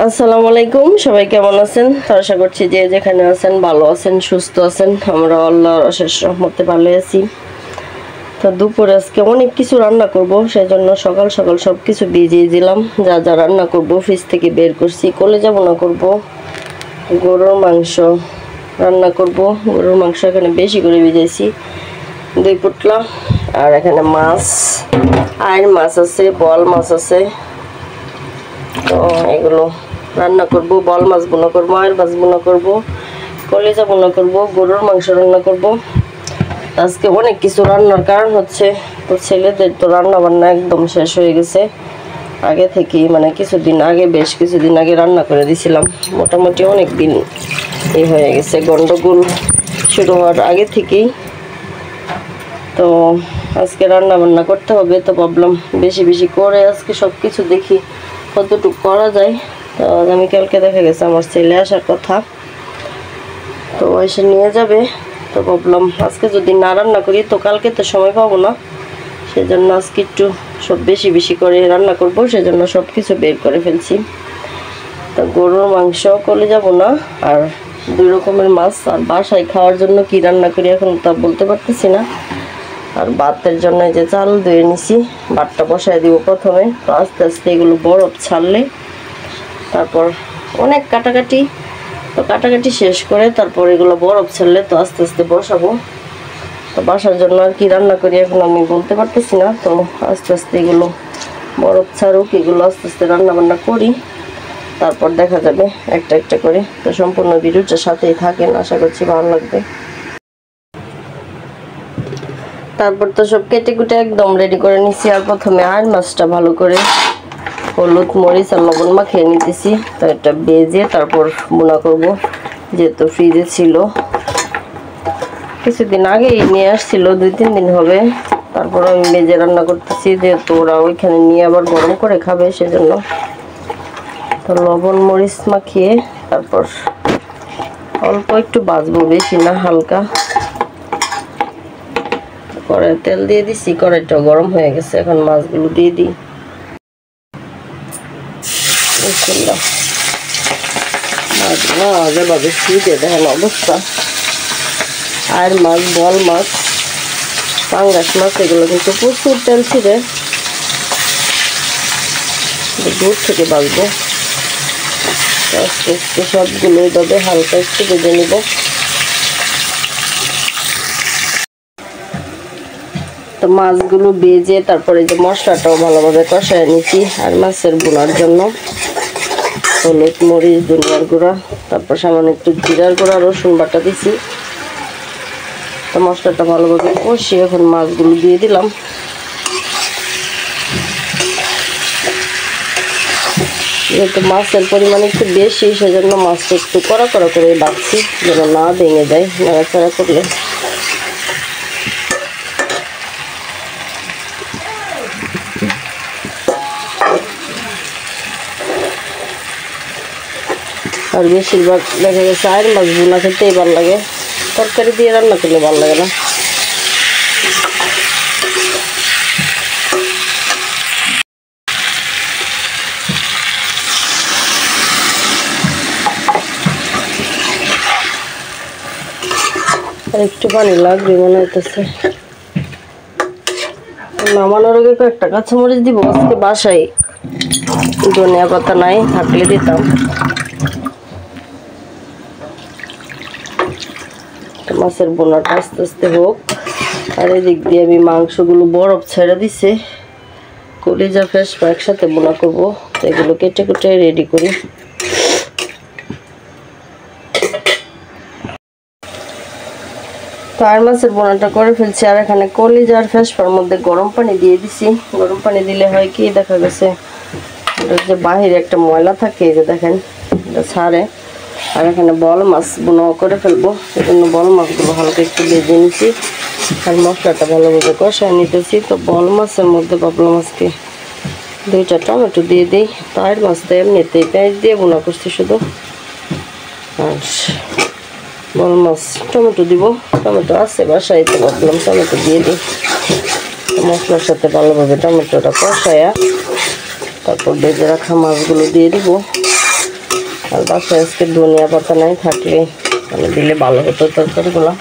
আসসালামু আলাইকুম, সবাই কেমন আছেন? আশা করছি যে যেখানে আছেন ভালো আছেন, সুস্থ আছেন। আমরা আল্লাহর অশেষ রহমতে ভালো আছি। তো দুপুরে আজকে অনেক কিছু রান্না করব, সেজন্য সকাল সকাল সব কিছু ভিজিয়ে দিলাম। যা যা রান্না করব ফ্রিজ থেকে বের করছি। কলেজা ভুনা করব, গরুর মাংস রান্না করব। গরুর মাংস এখানে বেশি করে ভিজাইছি, 2 পুটলা। আর এখানে মাছ, আইর মাছ আছে, বল মাছ আছে। তো এগুলো রান্না করব। বল মাছ ভুনা করব, আয়ের মাছ ভুনা করব, কলেজা ভুনা করব, গরুর মাংস রান্না করব। আজকে অনেক কিছু রান্নার কারণ হচ্ছে তো ছেলেদের তো রান্না বান্না একদম শেষ হয়ে গেছে আগে থেকেই, মানে বেশ কিছুদিন আগে রান্না করে দিছিলাম। মোটামুটি অনেক দিন হয়ে গেছে, গন্ডগোল শুরু হওয়ার আগে থেকেই। তো আজকে রান্না বান্না করতে হবে, তো ভাবলাম বেশি বেশি করে আজকে সব কিছু দেখি কতটুকু করা যায়। তো আগামীকালকে দেখা গেছে আমার ছেলে আসার কথা, তো এসে নিয়ে যাবে। তো ভাবলাম আজকে যদি না রান্না করি তো কালকে তো সময় পাবো না, সেজন্য আজকে একটু সব বেশি বেশি করে রান্না করব। সেজন্য সব কিছু বের করে ফেলছি। তো গরুর মাংস, কলেজা ভুনা আর 2 রকমের মাছ। আর বাসায় খাওয়ার জন্য কি রান্না করি এখন তা বলতে পারতেছি না। আর ভাতের জন্য যে চাল ধুয়ে নিছি, ভাতটা বসায় দিব প্রথমে। তো আস্তে আস্তে এগুলো বরফ ছাড়লে তারপর অনেক কাটাকাটি, তো কাটাকাটি শেষ করে তারপর এগুলো বরফ ছাড়লে তো আস্তে আস্তে বসাবো। তো বাসার জন্য আর কি রান্না করি এখন আমি বলতে পারতেছি না। তো আস্তে আস্তে এগুলো বরফ ছাড়ুক, এগুলো আস্তে আস্তে রান্না বান্না করি, তারপর দেখা যাবে একটা একটা করে। তো সম্পূর্ণ ভিডিওটার সাথেই থাকেন, আশা করছি ভালো লাগবে। তারপর তো সব কেটে কুটে একদম রেডি করে নিছি। আর প্রথমে আয়ের মাছটা ভালো করে হলুদ মরিচ আর লবণ মাখিয়ে নিতেছি। তো এটা ভেজে তারপর ভুনা করব, যেহেতু ফ্রিজে ছিল, কিছুদিন আগেই নিয়ে আসছিল, 2-3 দিন হবে। তারপর আমি ভেজে রান্না করতেছি, যেহেতু ওরা ওইখানে নিয়ে আবার গরম করে খাবে সেজন্য। তো লবণ মরিচ মাখিয়ে তারপর অল্প একটু ভাজবো, বেশি না, হালকা। কড়াই তেল দিয়ে দিছি, কড়াইটাও গরম হয়ে গেছে। এখন মাছগুলো দিয়ে দিই। মাছগুলো যেভাবে ফ্রিজে দেখেন অবস্থা। আর মাছ, বল মাছ, পাঙ্গাস মাছ, এগুলো কিন্তু প্রচুর তেল ছিঁড়ে। দূর থেকে ভাজবো, আস্তে আস্তে সবগুলো এইভাবে হালকা একটু ভেজে নিব। তো মাছগুলো ভেজে তারপরে যে মশলাটাও ভালোভাবে কষায় নিচ্ছি আর মাছের ভুনার জন্য। হলুদ মরিচ ধনিয়ার গুঁড়া, তারপর সামান্য একটু জিরার গুঁড়া, রসুন বাটা দিছি। তো মশলাটা ভালোভাবে কষিয়ে এখন মাছগুলো দিয়ে দিলাম। যেহেতু মাছের পরিমাণ একটু বেশি, সেজন্য মাছটা একটু কড়া কড়া করে বাড়ছি, যেন না ভেঙে যায় নাড়াচাড়া করলে। আর বেশিরভাগ দেখা গেছে আয়ের মাছ ভুনা খেতেই ভালো লাগে, তরকারি দিয়ে রান্না করলে ভালো লাগে না। আর একটু পানি লাগবে মনে হইতেছে। নামানোর আগে কয়েকটা কাঁচামরিচ দিব, আজকে বাসায় ধনিয়া পাতা নাই, থাকলে দিতাম। মাছের বোনাটা আস্তে আস্তে হোক। আর এদিক দিয়ে আমি মাংসগুলো বরফ ছেড়ে দিছে, কলিজা ফেসপা একসাথে বোনা করবো। তো এগুলো কেটে কুটে রেডি করি। তো আর মাছের বোনাটা করে ফেলছি। আর এখানে কলিজা আর ফেসপার মধ্যে গরম পানি দিয়ে দিছি। গরম পানি দিলে হয় কি, দেখা গেছে যে বাহিরে একটা ময়লা থাকে, যে দেখেন এটা ছাড়ে। আর এখানে বল মাছ বোনাও করে ফেলবো, সেজন্য বল মাছগুলো হালকা একটু ভেজে নিচ্ছি আর মশলাটা ভালোভাবে কষায় নিতেছি। তো বল মাছের মধ্যে ভাবলাম আজকে 2টা টমেটো দিয়ে দিই। তো আর মাছটা এমনিতেই পেঁয়াজ দিয়ে বোনা করছি শুধু, আর বল মাছ টমেটো দিব। টমেটো আছে বাসায়, তো ভাবলাম টমেটো দিয়ে দিই। মশলার সাথে ভালোভাবে টমেটোটা কষায়া তারপর ভেজে রাখা মাছগুলো দিয়ে দিব। আর বাসায় আজকে ধনিয়া পাতা নাই, থাকলে মানে দিলে ভালো হতো তরকারিগুলো।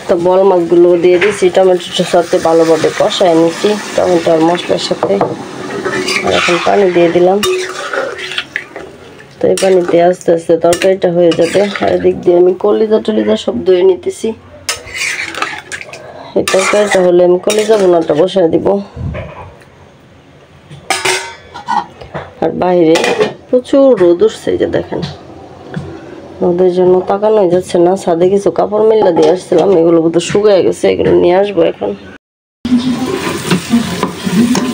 তো বল মাছগুলো দিয়ে দিয়েছি, টমেটোর সাথে ভালোভাবে কষায় নিচ্ছি টমেটো আর মশলার সাথে। আর এখন পানি দিয়ে দিলাম। তো এই পানিতে আস্তে আস্তে তরকারিটা হয়ে যাবে। আর এদিক দিয়ে আমি কলিজা টলিজা সব ধুয়ে নিতেছি। এই তরকারিটা হলে আমি কলিজা বোনাটা বসায় দিব। আর বাইরে প্রচুর রোদ উঠছে, যে দেখেন, রোদের জন্য তাকানোই যাচ্ছে না। ছাদে কিছু কাপড় মেলা দিয়ে আসছিলাম, এগুলো বোধহয় শুকিয়ে গেছে, এগুলো নিয়ে আসবো এখন।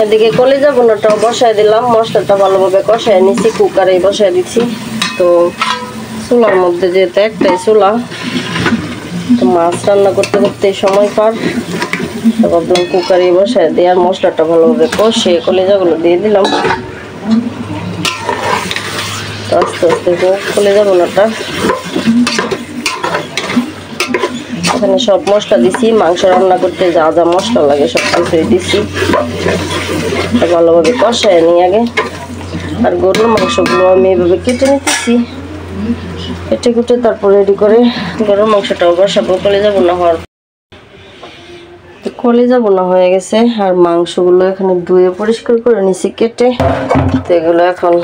এদিকে কলিজা বোনাটাও বসায় দিলাম, মশলাটা ভালোভাবে কষায় নিছি, কুকারে বসায় দিচ্ছি। তো চুলার মধ্যে যেহেতু একটাই চুলা, তো মাছ রান্না করতে করতে সময় পার, তো ভাবলাম কুকারে বসায় দিয়ে আর মশলাটা ভালোভাবে কষে কলিজাগুলো দিয়ে দিলাম। তো আস্তে আস্তে কলিজা বোনাটা এখানে সব মশলা দিছি, মাংস রান্না করতে যা যা মশলা লাগে সব কিছুই দিছি। ভালোভাবে কষায় নিই আগে। আর গরুর মাংসগুলো আমি এইভাবে কেটে নিতেছি, কেটে কুটে তারপর রেডি করে গরুর মাংসটাও বসাবো। কলিজা বোনা হয়ে গেছে। আর মাংসগুলো এখানে ধুয়ে পরিষ্কার করে নিছি কেটে। তো এগুলো এখন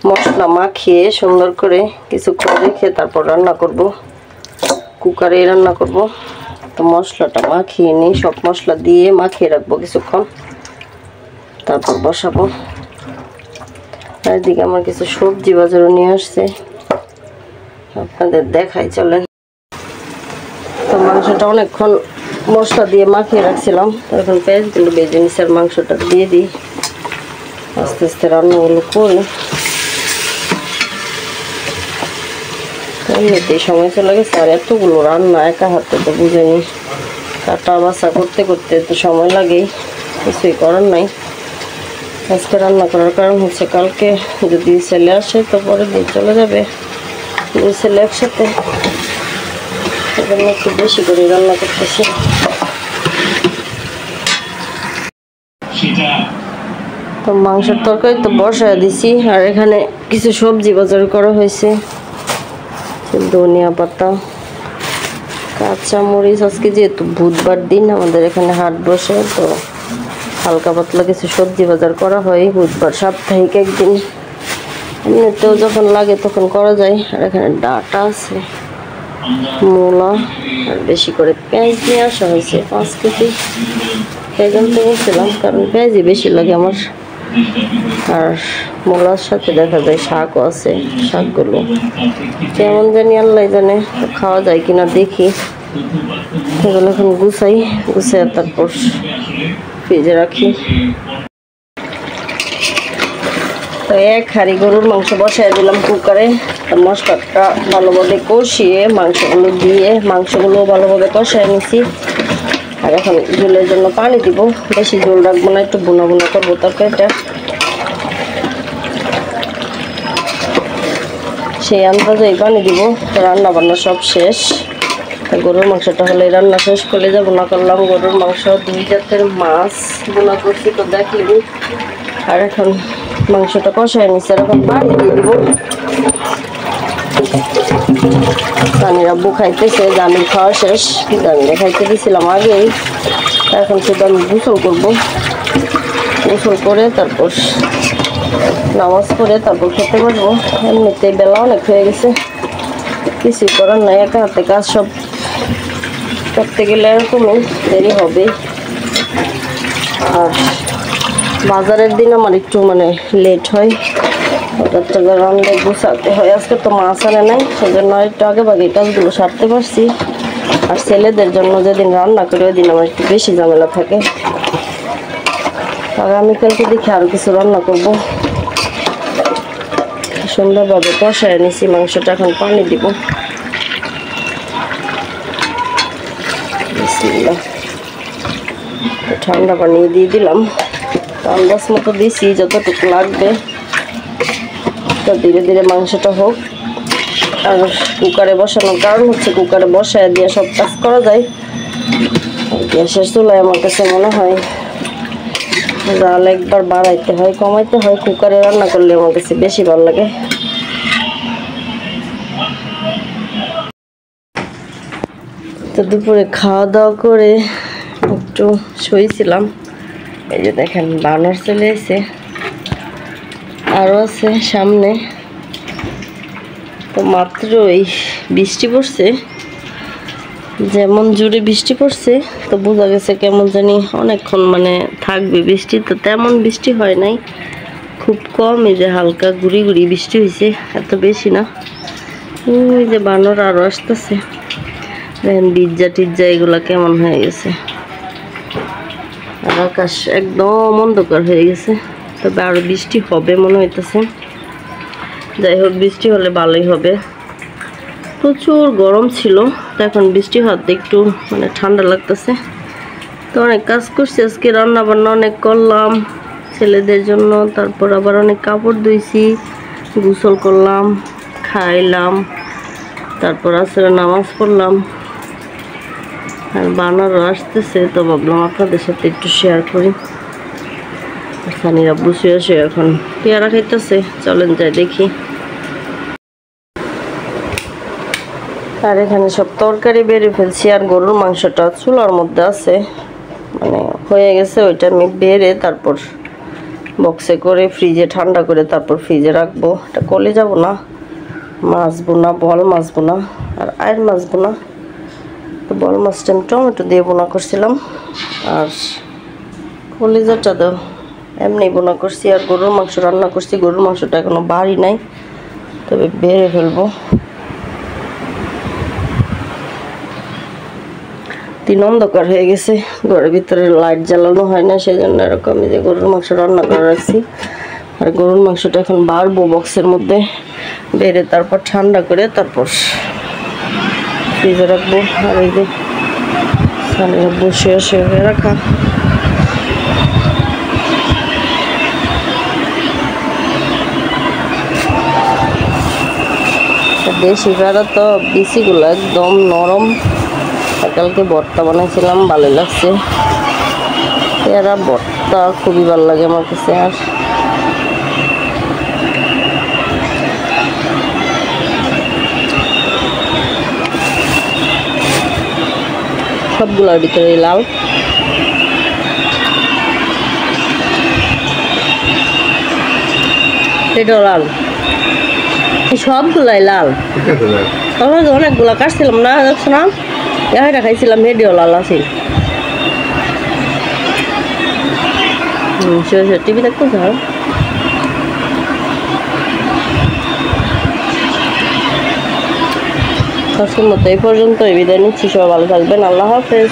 মশলা মাখিয়ে সুন্দর করে কিছুক্ষণ রেখে তারপর রান্না করব, কুকারে রান্না করব। তো মশলাটা মাখিয়ে নিই, সব মশলা দিয়ে মাখিয়ে রাখবো কিছুক্ষণ, তারপর বসাবো। আর এদিকে আমার কিছু সবজি বাজারও নিয়ে আসছে, আপনাদের দেখাই চলেন। তো মাংসটা অনেকক্ষণ মশলা দিয়ে মাখিয়ে রাখছিলাম, এখন পেঁয়াজগুলো ভেজে নিচ্ছি আর মাংসটা দিয়ে দিই। আস্তে আস্তে রান্নাগুলো করে এমনিতেই সময় চলে গেছে। আর এতগুলো রান্না একা হাতে তো বুঝেনি, কাটা বাছা করতে করতে তো সময় লাগেই, কিছুই করার নাই। আজকে রান্না করার কারণ হচ্ছে কালকে যদি ছেলে আসে তো পরের দিন চলে যাবে দুই ছেলে একসাথে, সেজন্য একটু বেশি করে রান্না করতেছি। তো মাংসের তরকারি তো বসায় দিছি। আর এখানে কিছু সবজি বাজার করা হয়েছে, ধনিয়া পাতা, কাঁচা মরিচ। আজকে যেহেতু বুধবার দিন আমাদের এখানে হাট বসে, তো হালকা পাতলা কিছু সবজি বাজার করা হয় বুধবার, সাপ্তাহিক একদিন। এমনিতেও যখন লাগে তখন করা যায়। আর এখানে ডাটা আছে, মূলা, আর বেশি করে পেঁয়াজ নিয়ে আসা হয়েছে 5 কেজি। পেঁয়াজ আনতে বলছিলাম কারণ পেঁয়াজই বেশি লাগে আমার। আর মূলার সাথে দেখা যায় শাকও আছে, শাকগুলো কেমন জানি আল্লাহ জানে, খাওয়া যায় কিনা দেখি। এগুলো এখন গুছাই তারপর ফ্রিজে রাখি। তো এক হাঁড়ি গরুর মাংস বসাই দিলাম কুকারে। মশলাটা ভালোভাবে কষিয়ে মাংসগুলো ভালোভাবে কষায় নিছি। আর এখন ঝোলের জন্য পানি দিব, বেশি ঝোল রাখবো না, একটু বোনা বোনা করবো তরকারিটা। সেই আন্দাজেই পানি দিব। তো রান্না বান্না সব শেষ। গরুর মাংসটা হলে রান্না শেষ করে যাব না করলাম। গরুর মাংস 2 জাতের মাছ বোনা করছি, তো দেখলেন। আর এখন মাংসটা কষায় নিচ্ছে, এখন পানি দিয়ে দিব। জানির আব্বু খাইতেছে, জানির খাওয়া শেষ, জানিরে খাইতে দিয়েছিলাম আগেই। এখন শুধু আমি গোসল করবো, গোসল করে তারপর নামাজ পড়ে তারপর খেতে পারবো। এমনিতে বেলা অনেক হয়ে গেছে, কিছুই করার নাই। একা হাতে কাজ সব করতে গেলে এরকমই দেরি হবে। আর বাজারের দিন আমার একটু লেট হয়, বাজারটা রান্না গুছাতে হয়। আজকে তো মাছ আনে নাই, সেজন্য একটু আগে ভাগে কাজগুলো সারতে পারছি। আর ছেলেদের জন্য যেদিন রান্না করি ওই দিন আমার একটু বেশি ঝামেলা থাকে। আগামীকালকে দেখি আরও কিছু রান্না করবো। সুন্দরভাবে কষায় নিছি মাংসটা, এখন পানি দিব। ঠান্ডা পানি দিয়ে দিলাম, আন্দাজ মতো দিছি যতটুকু লাগবে। তো ধীরে ধীরে মাংসটা হোক। আর কুকারে বসানোর কারণ হচ্ছে কুকারে বসায় দিয়ে সব কাজ করা যায়। গ্যাসের চুলায় আমার কাছে মনে হয় জাল একবার বাড়াইতে হয় কমাইতে হয়, কুকারে রান্না করলে আমার কাছে বেশি ভালো লাগে। তো দুপুরে খাওয়া দাওয়া করে একটু শুয়েছিলাম। এই যে দেখেন বানর চলে এসে, আরও আছে সামনে। তো মাত্র এই বৃষ্টি পড়ছে, যেমন জোরে বৃষ্টি পড়ছে, তো বোঝা গেছে কেমন জানি অনেকক্ষণ মানে থাকবে বৃষ্টি। তো তেমন বৃষ্টি হয় নাই, খুব কম, এই যে হালকা গুড়ি গুড়ি বৃষ্টি হয়েছে, এত বেশি না। ওই যে বানর আরও আসতেছে, দেখেন বিজ্জা টিজ্জা এগুলা কেমন হয়ে গেছে। আর আকাশ একদম অন্ধকার হয়ে গেছে, তবে আরও বৃষ্টি হবে মনে হইতেছে। যাই হোক, বৃষ্টি হলে ভালোই হবে। প্রচুর গরম ছিল, তো এখন বৃষ্টি হওয়াতে একটু মানে ঠান্ডা লাগতেছে। তো অনেক কাজ করছি আজকে, রান্না বান্না অনেক করলাম ছেলেদের জন্য, তারপর আবার অনেক কাপড় ধুইছি, গোসল করলাম, খাইলাম, তারপর আসলে নামাজ পড়লাম। আর বানরও আসতেছে, তো ভাবলাম আপনাদের সাথে একটু শেয়ার করি। সানিরা বসে আসে এখন পেয়ারা খাইতেছে, চলেন যাই দেখি। আর এখানে সব তরকারি বেড়ে ফেলছি, আর গরুর মাংসটা চুলার মধ্যে আছে, মানে হয়ে গেছে। ওইটা আমি বেড়ে তারপর বক্সে করে ফ্রিজে ঠান্ডা করে তারপর ফ্রিজে রাখবো। এটা কলে যাবো না, মাছবো না, বল মাছবো না, আর আয়ের মাছবো না। তো বল মাছটা আমি টমেটো দিয়ে বোনা করছিলাম, আর কলিজাটা তো এমনি বোনা করছি। আর গরুর মাংস রান্না করছি, গরুর মাংসটা এখনো বাড়ি নাই, তবে বেড়ে ফেলবো। দিন অন্ধকার হয়ে গেছে, ঘরের ভিতরে লাইট জ্বালানো হয় না, সেই জন্য এরকম যে গরুর মাংস রান্না করে রাখছি। আর গরুর মাংসটা এখন বাড়বো বক্সের মধ্যে, বেড়ে তারপর ঠান্ডা করে তারপর ফ্রিজে রাখবো। আর এই যে সানিরা বসে আসে হয়ে রাখা। দেশি পেয়ারা তো বিচিগুলো একদম নরম। কালকে ভর্তা বানাইছিলাম, ভালো লাগছে। পেয়ারা ভর্তা খুবই ভালো লাগে আমার কাছে। আর সবগুলোর ভিতরে লাল, এটাও লাল, সবগুলাই লাল। অনেকগুলা কাটছিলাম না, দেখছো না, এটা খাইছিলাম, হেডিও লাল আছে। টিভি দেখতে চাও? আজকের মতো এই পর্যন্ত, বিদায় নিচ্ছি। সবাই ভালো থাকবেন, আল্লাহ হাফেজ।